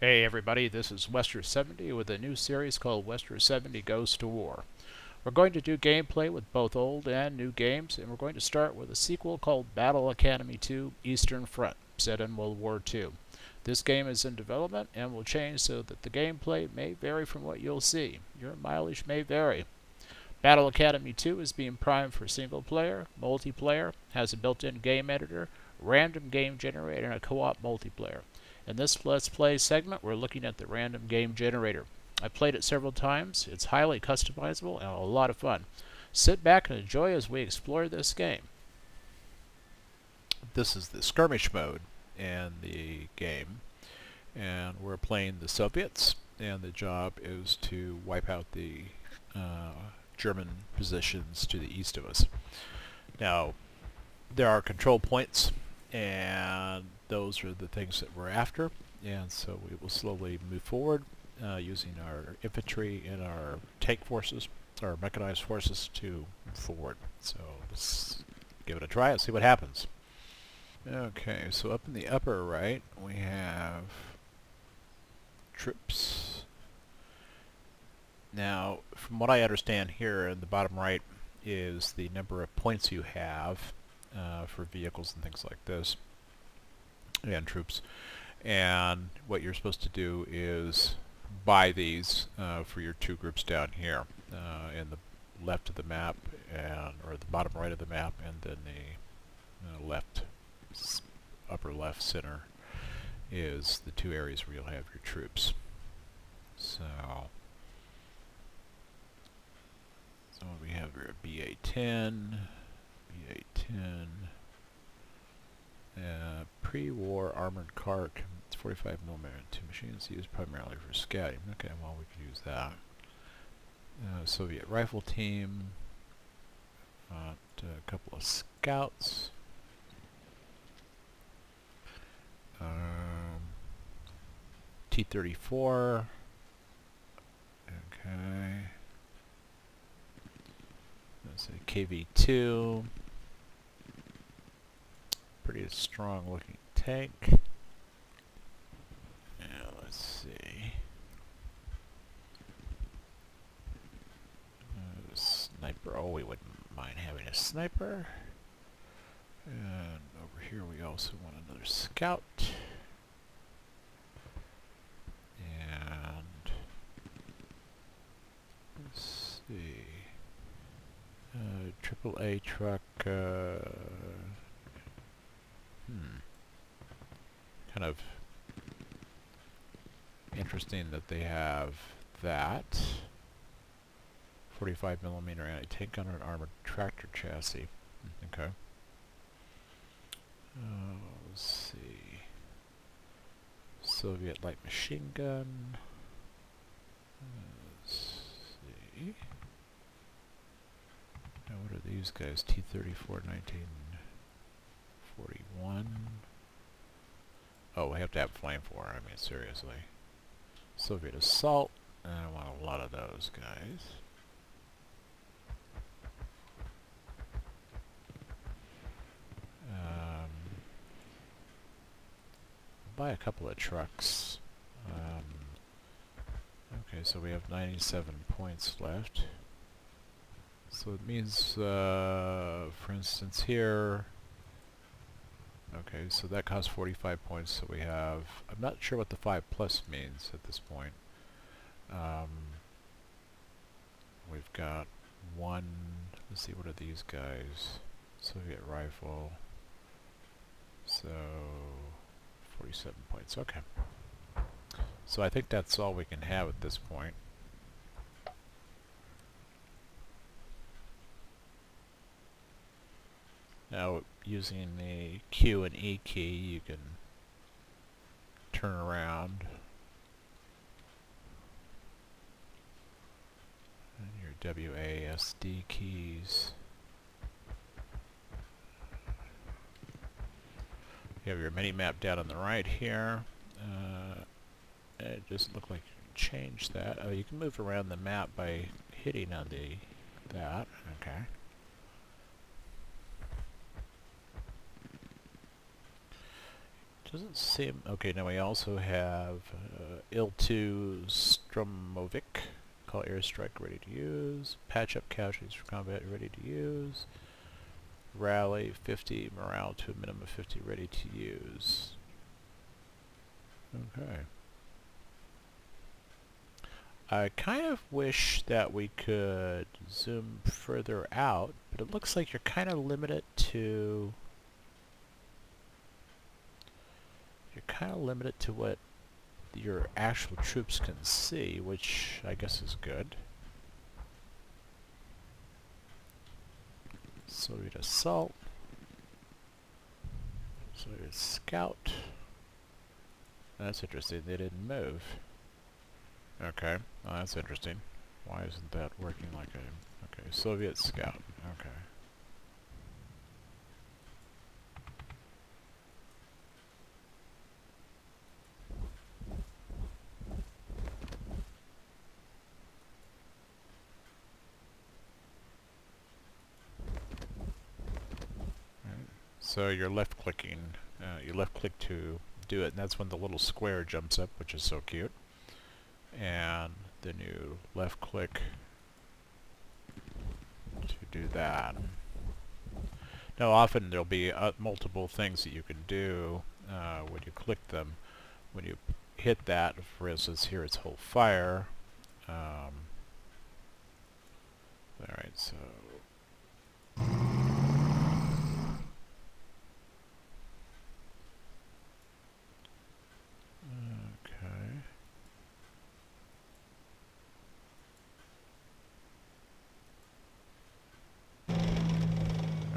Hey everybody, this is Wester70 with a new series called Wester70 Goes to War. We're going to do gameplay with both old and new games, and we're going to start with a sequel called Battle Academy 2 Eastern Front, set in World War II. This game is in development and will change so that the gameplay may vary from what you'll see. Your mileage may vary. Battle Academy 2 is being primed for single player, multiplayer, has a built-in game editor, random game generator, and a co-op multiplayer. In this Let's Play segment, we're looking at the random game generator. I played it several times. It's highly customizable and a lot of fun. Sit back and enjoy as we explore this game. This is the skirmish mode in the game, and we're playing the Soviets, and the job is to wipe out the German positions to the east of us. Now, there are control points, and those are the things that we're after, and so we will slowly move forward using our infantry and our tank forces, our mechanized forces, to move forward. So let's give it a try and see what happens. Okay, so up in the upper right, we have troops. Now, from what I understand here in the bottom right is the number of points you have for vehicles and things like this, and troops. And what you're supposed to do is buy these for your two groups down here in the left of the map, or the bottom right of the map, and then the left, upper left center is the two areas where you'll have your troops. So we have your BA-10, pre-war armored car, 45mm, two machines used primarily for scouting. Okay, well, we could use that. Soviet rifle team, a couple of scouts. T-34. Okay. That's a KV-2. Pretty strong looking tank. Now let's see. Sniper. Oh, we wouldn't mind having a sniper. And over here we also want another scout. And let's see. AAA truck. Kind of interesting that they have that. 45mm anti-tank gun and armored tractor chassis. Okay. Let's see. Soviet light machine gun. Let's see. Now what are these guys? T-34 1941. Oh, we have to have flame for it. I mean, seriously. Soviet assault. I want a lot of those guys. Buy a couple of trucks. Okay, so we have 97 points left. So it means, for instance, here. Okay, so that costs 45 points. So we have. I'm not sure what the 5+ means at this point. We've got one. Let's see, what are these guys? Soviet rifle. So 47 points. Okay. So I think that's all we can have at this point. Now, using the Q and E key, you can turn around. And your WASD keys. You have your mini-map down on the right here. It doesn't look like you can change that. Oh, you can move around the map by hitting on that. Okay. Doesn't seem... Okay, now we also have Il-2 Stromovic. Call airstrike ready to use. Patch up casualties for combat ready to use. Rally 50, morale to a minimum of 50 ready to use. Okay. I kind of wish that we could zoom further out, but it looks like you're kind of limited to... You're kind of limited to what your actual troops can see, which I guess is good. Soviet assault. Soviet scout. That's interesting, they didn't move. Okay, well, that's interesting. Why isn't that working like a... Okay, Soviet scout, okay. So you're left clicking, you left click to do it, and that's when the little square jumps up, which is so cute. And then you left click to do that. Now often there'll be multiple things that you can do when you click them. When you hit that, for instance here it's hold fire. Alright, so... Okay.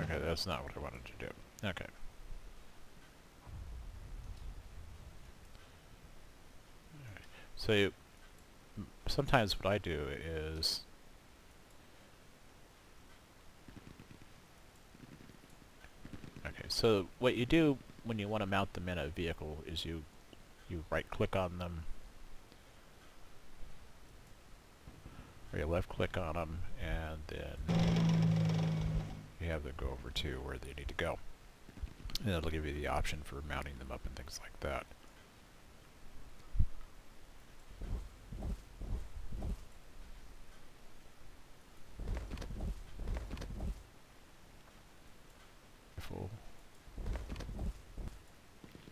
Okay, that's not what I wanted to do. Okay. Alright. So sometimes what I do is so what you do when you want to mount them in a vehicle is you right click on them, or you left click on them, and then you have them go over to where they need to go. And it'll give you the option for mounting them up and things like that.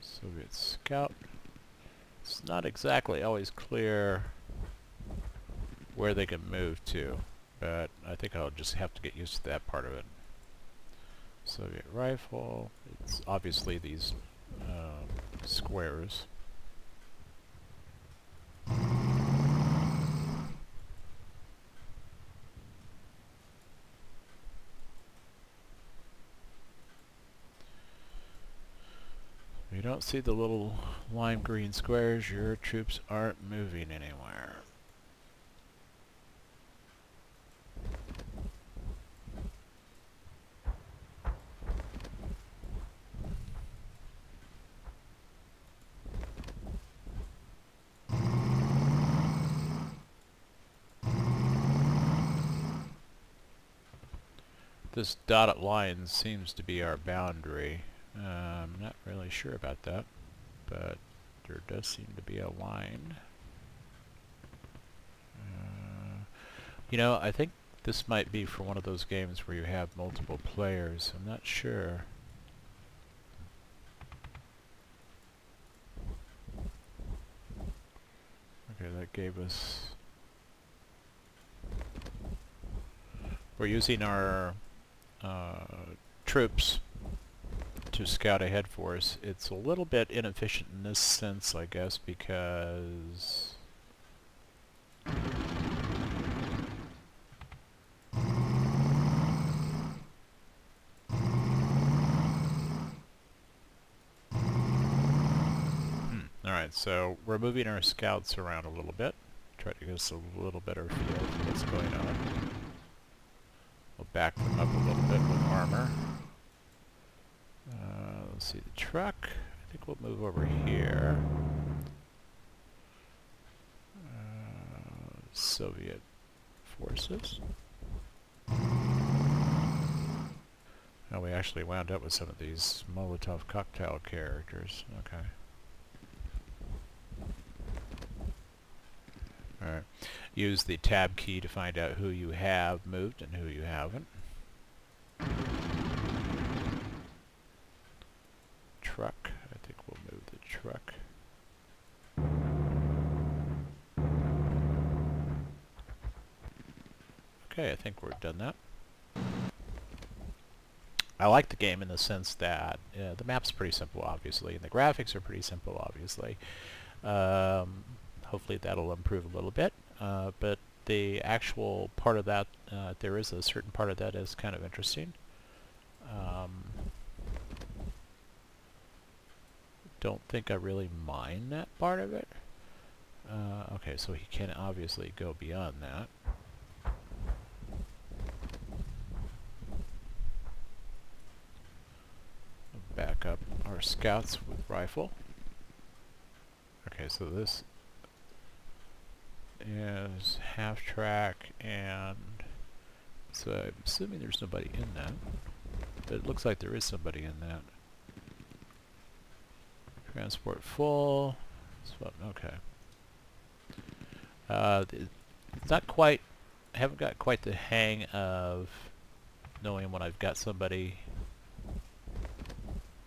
Soviet scout. It's not exactly always clear where they can move to, but I think I'll just have to get used to that part of it. Soviet rifle. It's obviously these squares. If you don't see the little lime green squares, your troops aren't moving anywhere. This dotted line seems to be our boundary. I'm not really sure about that, but there does seem to be a line. You know, I think this might be for one of those games where you have multiple players. I'm not sure. Okay, that gave us... We're using our troops to scout ahead for us. It's a little bit inefficient in this sense, I guess, because... Alright, so we're moving our scouts around a little bit. Try to get us a little better feel for what's going on. We'll back them up a little bit with armor. Let's see the truck. I think we'll move over here. Soviet forces. Oh, we actually wound up with some of these Molotov cocktail characters. Okay. Alright. Use the tab key to find out who you have moved and who you haven't. Truck. I think we'll move the truck. Okay, I think we've done that. I like the game in the sense that the map's pretty simple, obviously, and the graphics are pretty simple, obviously. Hopefully that'll improve a little bit, but the actual part of that, there is a certain part of that is kind of interesting. Don't think I really mind that part of it. Okay, so he can obviously go beyond that. Back up our scouts with rifle. Okay, so this is half track, and so I'm assuming there's nobody in that, but it looks like there is somebody in that. Transport full. Okay. It's not quite. I haven't got quite the hang of knowing when I've got somebody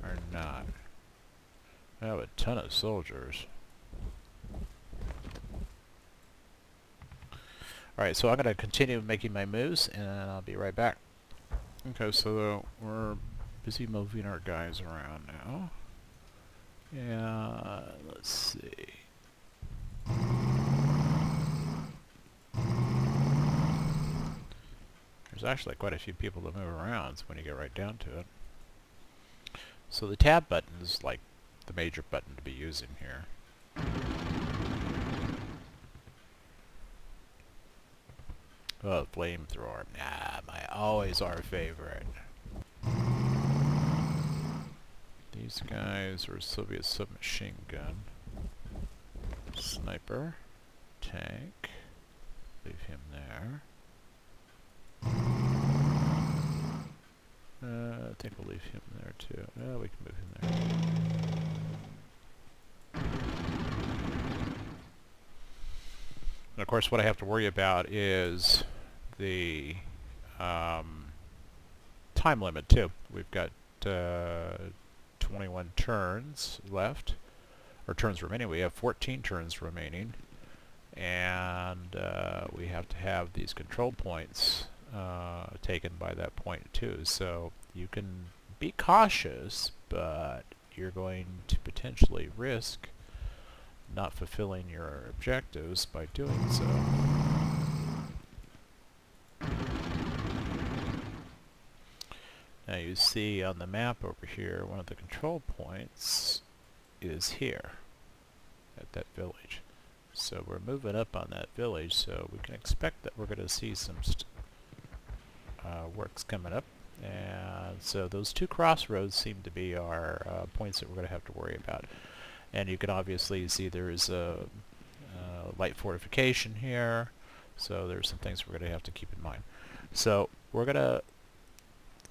or not. I have a ton of soldiers. Alright, so I'm going to continue making my moves, and I'll be right back. Okay, so we're busy moving our guys around now. Yeah, let's see. There's actually quite a few people to move around when you get right down to it. So the tab button is like the major button to be using here. Oh, flamethrower. Nah, always our favorite. These guys are Soviet submachine gun. Sniper. Tank. Leave him there. I think we'll leave him there too. We can move him there. And of course what I have to worry about is the time limit too. We've got 21 turns left, or turns remaining. We have 14 turns remaining, and we have to have these control points taken by that point too. So you can be cautious, but you're going to potentially risk not fulfilling your objectives by doing so. Now you see on the map over here, one of the control points is here at that village. So we're moving up on that village, so we can expect that we're going to see some works coming up. And so those two crossroads seem to be our points that we're going to have to worry about. And you can obviously see there's a light fortification here, so there's some things we're going to have to keep in mind. So we're going to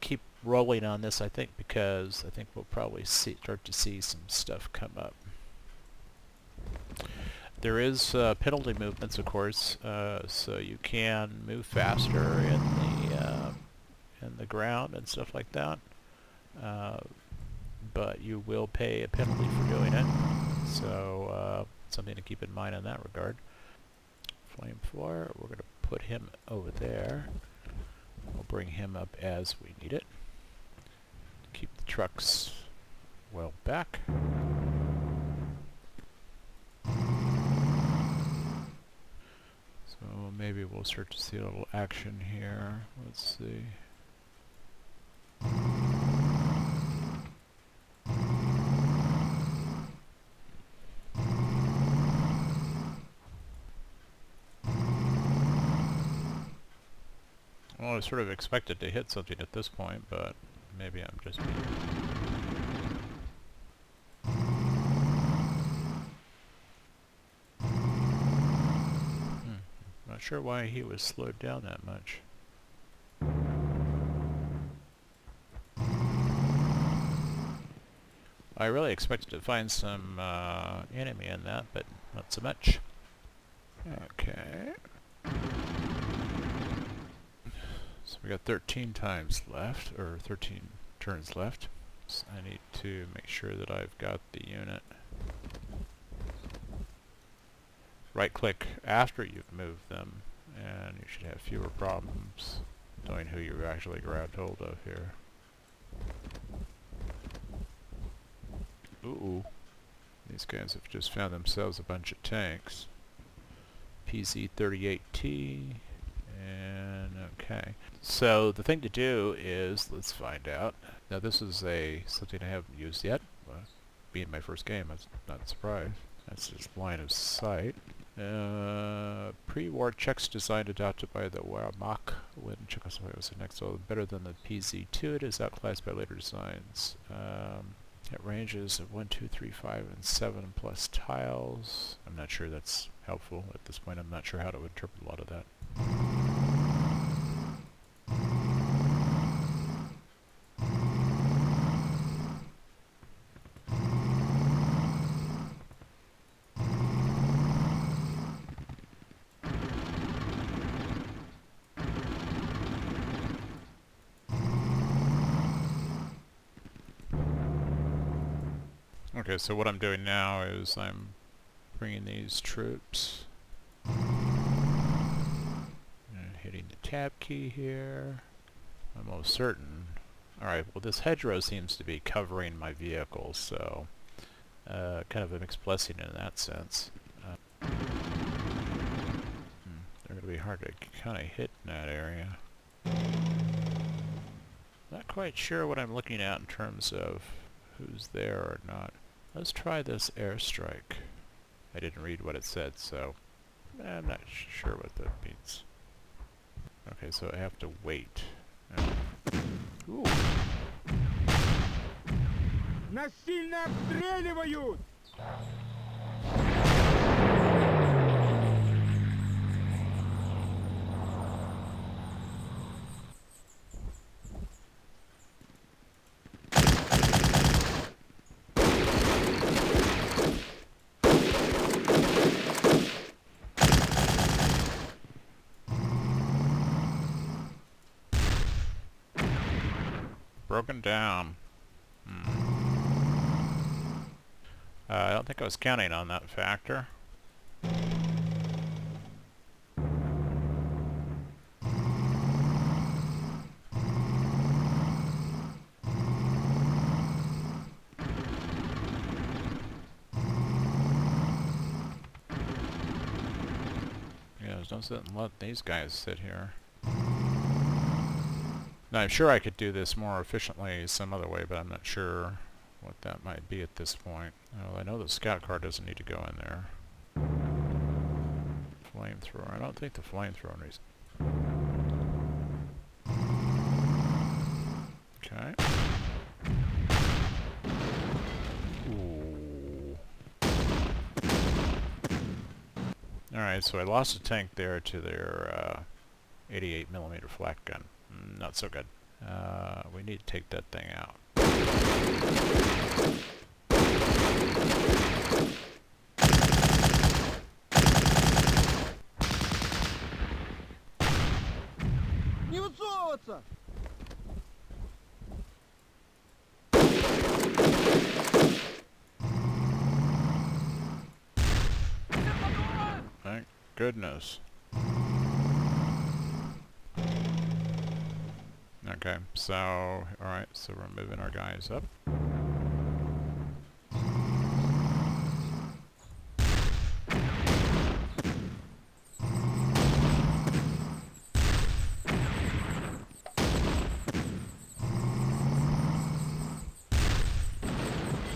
keep rolling on this, I think, because I think we'll probably start to see some stuff come up. There is penalty movements, of course, so you can move faster in the ground and stuff like that, but you will pay a penalty for doing it. So something to keep in mind in that regard. Flamethrower, we're going to put him over there. We'll bring him up as we need it. Keep the trucks well back. So maybe we'll start to see a little action here. Let's see. Well, I sort of expected to hit something at this point, but maybe I'm just... Not sure why he was slowed down that much. I really expected to find some enemy in that, but not so much. Okay. So we got 13 times left, or 13 turns left. So I need to make sure that I've got the unit. Right click after you've moved them, and you should have fewer problems knowing who you actually grabbed hold of here. Ooh. These guys have just found themselves a bunch of tanks. PZ-38T, and okay. So the thing to do is, let's find out. Now this is something I haven't used yet. Being my first game, I'm not surprised. That's just line of sight. Pre-war Czechs design adopted by the Wehrmacht when Czechoslovakia was annexed. So better than the PZ-2, it is outclassed by later designs. It ranges of 1, 2, 3, 5, and 7 plus tiles. I'm not sure that's helpful at this point. I'm not sure how to interpret a lot of that. Okay, so what I'm doing now is I'm bringing these troops and hitting the tab key here. I'm almost certain. Alright, well this hedgerow seems to be covering my vehicle, so kind of a mixed blessing in that sense. They're going to be hard to kind of hit in that area. Not quite sure what I'm looking at in terms of who's there or not. Let's try this airstrike. I didn't read what it said, so I'm not sure what that means. Okay, so I have to wait. Ooh. Насильно обстреливают! Broken down. I don't think I was counting on that factor. Yeah, don't sit and let these guys sit here. Now, I'm sure I could do this more efficiently some other way, but I'm not sure what that might be at this point. Well, I know the scout car doesn't need to go in there. Flamethrower. I don't think the flamethrower needs... Okay. Ooh. Alright, so I lost a tank there to their 88mm flak gun. Not so good. We need to take that thing out. Не высовываться! Thank goodness. Okay, so, alright, so we're moving our guys up.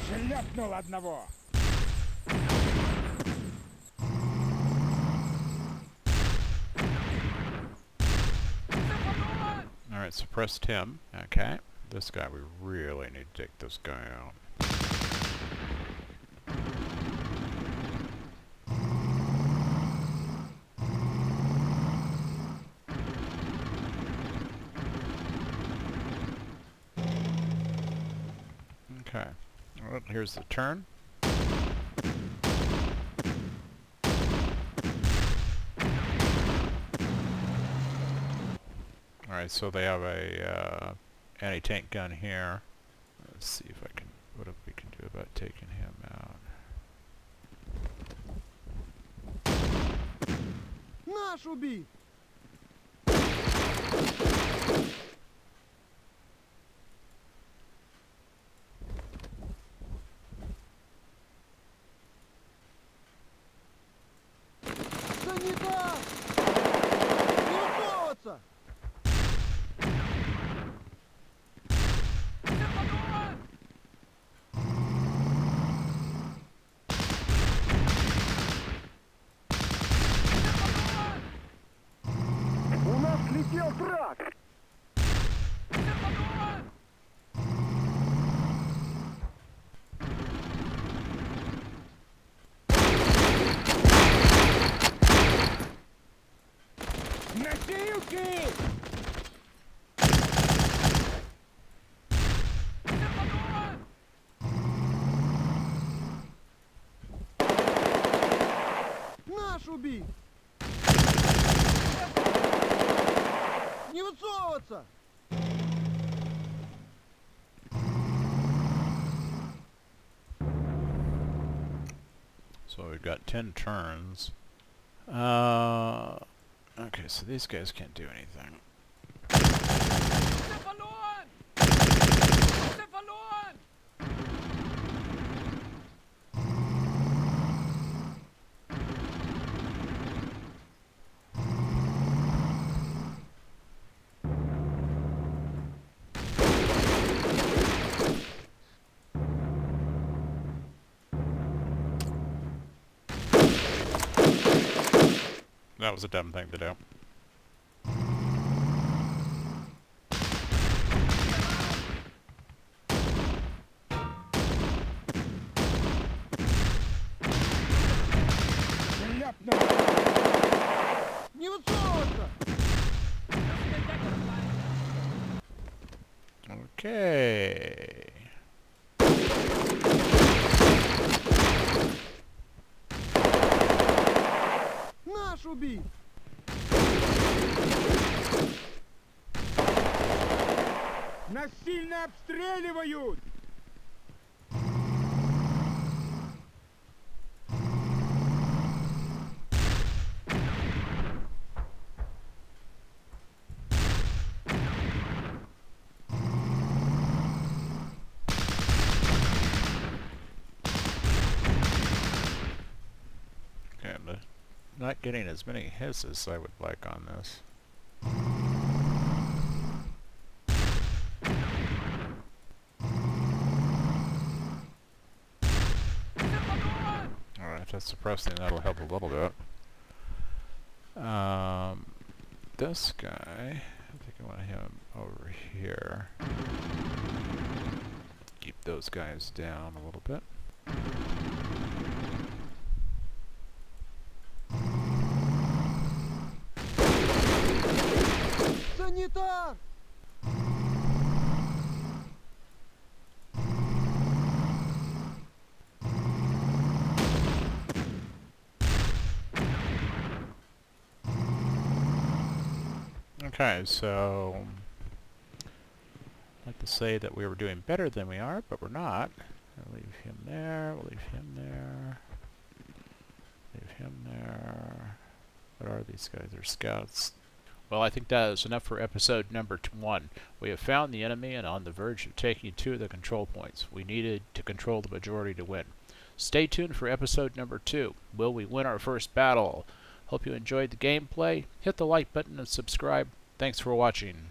Шлепнул одного! Alright, suppressed him. Okay. This guy, we really need to take this guy out. Okay. Well, here's the turn. Alright, so they have a anti-tank gun here. Let's see if I can, what we can do about taking him out. Наш убит! Санитар! Не высовываться! У нас летел трак! Носилки! Наш убит! Не высовываться! So we've got 10 turns. Okay, so these guys can't do anything. That was a dumb thing to do. Ляпнул! Не высовываться! Okay. Наш убит! Нас сильно обстреливают! Okay, I'm not getting as many hits as I would like on this. Alright, that's suppressing. That'll help a little bit. This guy, I think I want him over here. Keep those guys down a little bit. Санитар! Okay, so I'd like to say that we were doing better than we are, but we're not. I'll leave him there, we'll leave him there, leave him there. What are these guys? They're scouts. Well, I think that is enough for episode number 1. We have found the enemy and on the verge of taking 2 of the control points. We needed to control the majority to win. Stay tuned for episode number 2. Will we win our first battle? Hope you enjoyed the gameplay. Hit the like button and subscribe. Thanks for watching.